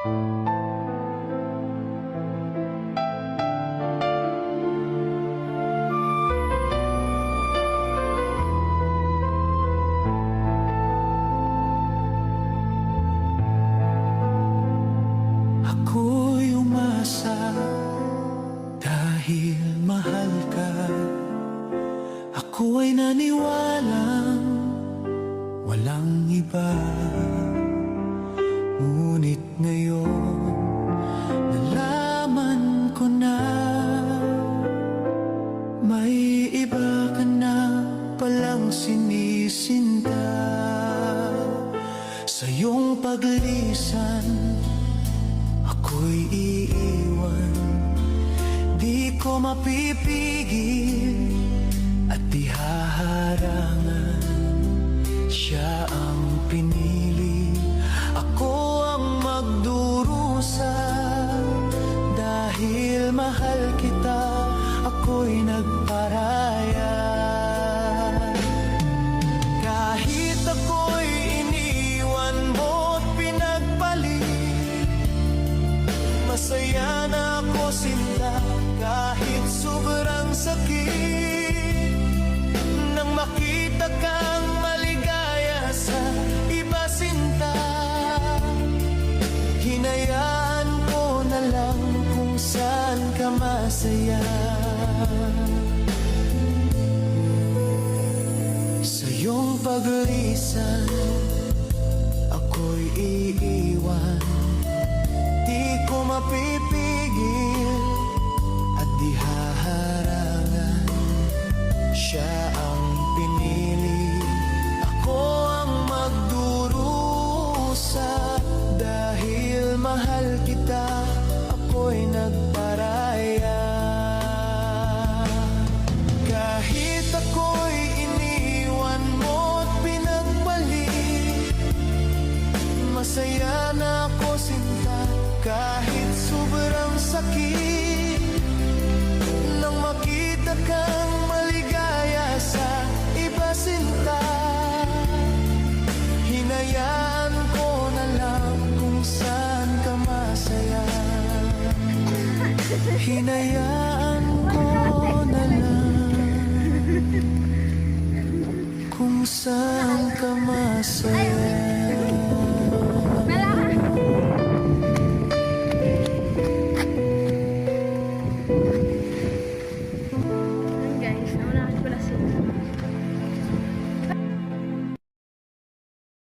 Ako'y umasa dahil mahal ka. Ako ay naniwalang walang iba. Ngunit ngayon nalaman ko na may iba ka na palang sinisinta. Sa iyong paglisan ako'y iiwan. Di ko mapipigil at di haharangan. Siya ang pinili, ako ang magdurusa. Dahil mahal kita, ako'y nagparaya. Kahit ako'y iniwan mo't pinagpalit, masaya na ako sinta. Kahit sobrang sakit, nang makita kang maligaya sa iba sinta, hinayaan ko na lang kung saan ka masaya. Sa iyong paglisan ako'y iiwan. Di ko mapipigil at di haharangan. Siya ang pinili, ako ang magdurusa. Dahil mahal kita, ako'y nagparaya. Kahit ako'y iniwan mo't pinagpalit, masaya na ako sinta. Kahit sobrang sakit, nang makita kang maligaya sa iba sinta, hinayaan ko na lang kung saan ka masaya. Hinayaan ko na lang kung saan ka masaya.